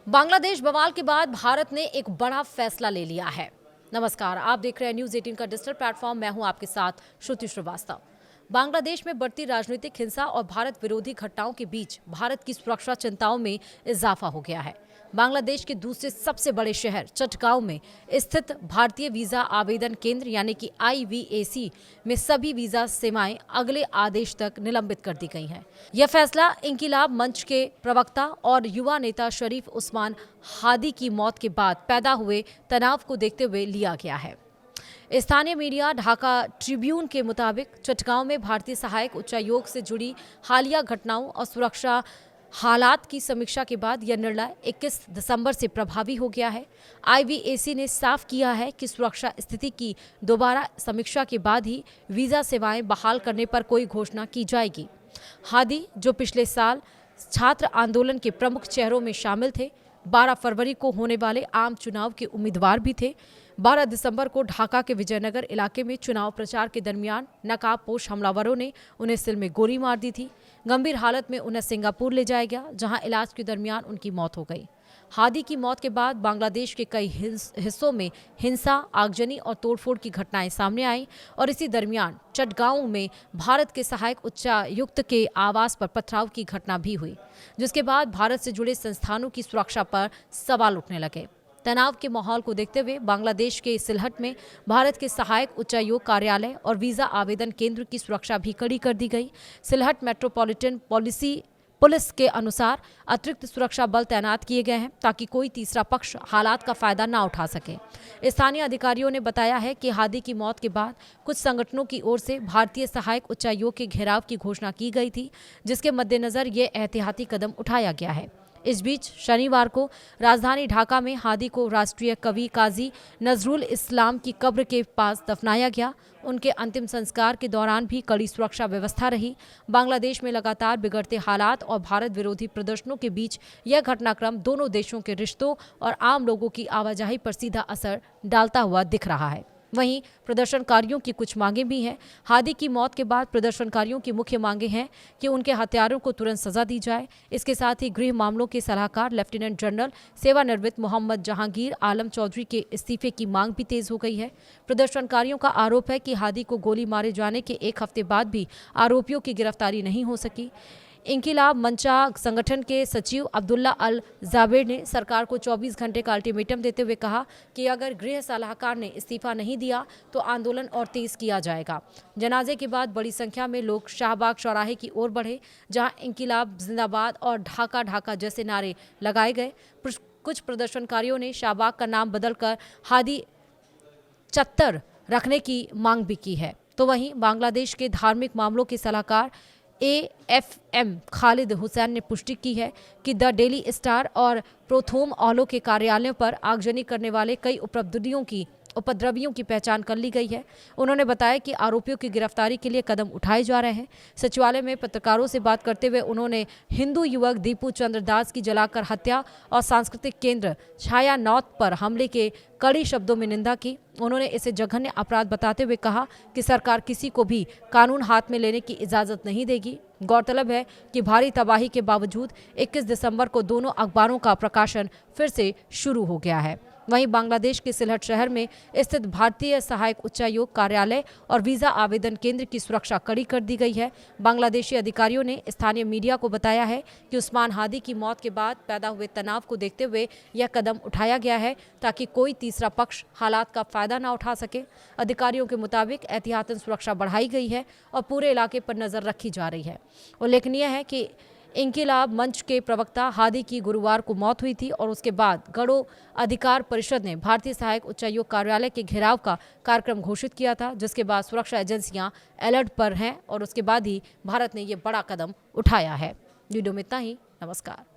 बांग्लादेश बवाल के बाद भारत ने एक बड़ा फैसला ले लिया है। नमस्कार, आप देख रहे हैं न्यूज़ 18 का डिजिटल प्लेटफॉर्म। मैं हूं आपके साथ श्रुति श्रीवास्तव। बांग्लादेश में बढ़ती राजनीतिक हिंसा और भारत विरोधी घटनाओं के बीच भारत की सुरक्षा चिंताओं में इजाफा हो गया है। बांग्लादेश के दूसरे सबसे बड़े शहर चटगांव में स्थित भारतीय वीजा आवेदन केंद्र यानी कि IVAC में सभी वीजा सेवाएं अगले आदेश तक निलंबित कर दी गई हैं। यह फैसला इंकिलाब मंच के प्रवक्ता और युवा नेता शरीफ उस्मान हादी की मौत के बाद पैदा हुए तनाव को देखते हुए लिया गया है। स्थानीय मीडिया ढाका ट्रिब्यून के मुताबिक चटगांव में भारतीय सहायक उच्चायोग से जुड़ी हालिया घटनाओं और सुरक्षा हालात की समीक्षा के बाद यह निर्णय 21 दिसंबर से प्रभावी हो गया है। IVAC ने साफ किया है कि सुरक्षा स्थिति की दोबारा समीक्षा के बाद ही वीजा सेवाएं बहाल करने पर कोई घोषणा की जाएगी। हादी, जो पिछले साल छात्र आंदोलन के प्रमुख चेहरों में शामिल थे, 12 फरवरी को होने वाले आम चुनाव के उम्मीदवार भी थे। 12 दिसंबर को ढाका के विजयनगर इलाके में चुनाव प्रचार के दरमियान नकाबपोश हमलावरों ने उन्हें सिर में गोली मार दी थी। गंभीर हालत में उन्हें सिंगापुर ले जाया गया, जहां इलाज के दरमियान उनकी मौत हो गई। हादी की मौत के बाद बांग्लादेश के कई हिस्सों में हिंसा, आगजनी और तोड़फोड़ की घटनाएं सामने आई और इसी दरमियान चटगांव में भारत के सहायक उच्चायुक्त के आवास पर पथराव की घटना भी हुई, जिसके बाद भारत से जुड़े संस्थानों की सुरक्षा पर सवाल उठने लगे। तनाव के माहौल को देखते हुए बांग्लादेश के सिलहट में भारत के सहायक उच्चायोग कार्यालय और वीजा आवेदन केंद्र की सुरक्षा भी कड़ी कर दी गई। सिलहट मेट्रोपॉलिटन पुलिस के अनुसार अतिरिक्त सुरक्षा बल तैनात किए गए हैं ताकि कोई तीसरा पक्ष हालात का फायदा ना उठा सके। स्थानीय अधिकारियों ने बताया है कि हादी की मौत के बाद कुछ संगठनों की ओर से भारतीय सहायक उच्चायोग के घेराव की घोषणा की गई थी, जिसके मद्देनजर ये एहतियाती कदम उठाया गया है। इस बीच शनिवार को राजधानी ढाका में हादी को राष्ट्रीय कवि काजी नजरुल इस्लाम की कब्र के पास दफनाया गया। उनके अंतिम संस्कार के दौरान भी कड़ी सुरक्षा व्यवस्था रही। बांग्लादेश में लगातार बिगड़ते हालात और भारत विरोधी प्रदर्शनों के बीच यह घटनाक्रम दोनों देशों के रिश्तों और आम लोगों की आवाजाही पर सीधा असर डालता हुआ दिख रहा है। वहीं प्रदर्शनकारियों की कुछ मांगें भी हैं। हादी की मौत के बाद प्रदर्शनकारियों की मुख्य मांगें हैं कि उनके हत्यारों को तुरंत सजा दी जाए। इसके साथ ही गृह मामलों के सलाहकार लेफ्टिनेंट जनरल सेवानिवृत्त मोहम्मद जहांगीर आलम चौधरी के इस्तीफे की मांग भी तेज हो गई है। प्रदर्शनकारियों का आरोप है कि हादी को गोली मारे जाने के एक हफ्ते बाद भी आरोपियों की गिरफ्तारी नहीं हो सकी। इंकिलाब मंचा संगठन के सचिव अब्दुल्ला अल जाबेर ने सरकार को 24 घंटे का अल्टीमेटम देते हुए कहा कि अगर गृह सलाहकार ने इस्तीफा नहीं दिया तो आंदोलन और तेज किया जाएगा। जनाजे के बाद बड़ी संख्या में लोग शाहबाग चौराहे की ओर बढ़े, जहां इंकिलाब जिंदाबाद और ढाका ढाका जैसे नारे लगाए गए। कुछ प्रदर्शनकारियों ने शाहबाग का नाम बदलकर हादी चत्तर रखने की मांग भी की है। तो वहीं बांग्लादेश के धार्मिक मामलों के सलाहकार AFM खालिद हुसैन ने पुष्टि की है कि द डेली स्टार और प्रोथोम ऑलो के कार्यालयों पर आगजनी करने वाले कई उपद्रवियों की पहचान कर ली गई है। उन्होंने बताया कि आरोपियों की गिरफ्तारी के लिए कदम उठाए जा रहे हैं। सचिवालय में पत्रकारों से बात करते हुए उन्होंने हिंदू युवक दीपू चंद्र दास की जलाकर हत्या और सांस्कृतिक केंद्र छाया नौत पर हमले के कड़ी शब्दों में निंदा की। उन्होंने इसे जघन्य अपराध बताते हुए कहा कि सरकार किसी को भी कानून हाथ में लेने की इजाजत नहीं देगी। गौरतलब है कि भारी तबाही के बावजूद 21 दिसंबर को दोनों अखबारों का प्रकाशन फिर से शुरू हो गया है। वहीं बांग्लादेश के सिलहट शहर में स्थित भारतीय सहायक उच्चायोग कार्यालय और वीजा आवेदन केंद्र की सुरक्षा कड़ी कर दी गई है। बांग्लादेशी अधिकारियों ने स्थानीय मीडिया को बताया है कि उस्मान हादी की मौत के बाद पैदा हुए तनाव को देखते हुए यह कदम उठाया गया है ताकि कोई तीसरा पक्ष हालात का फायदा न उठा सके। अधिकारियों के मुताबिक एहतियातन सुरक्षा बढ़ाई गई है और पूरे इलाके पर नजर रखी जा रही है। उल्लेखनीय है कि इंकिलाब मंच के प्रवक्ता हादी की गुरुवार को मौत हुई थी और उसके बाद गणो अधिकार परिषद ने भारतीय सहायक उच्चायोग कार्यालय के घेराव का कार्यक्रम घोषित किया था, जिसके बाद सुरक्षा एजेंसियां अलर्ट पर हैं और उसके बाद ही भारत ने ये बड़ा कदम उठाया है। वीडियो में इतना ही। नमस्कार।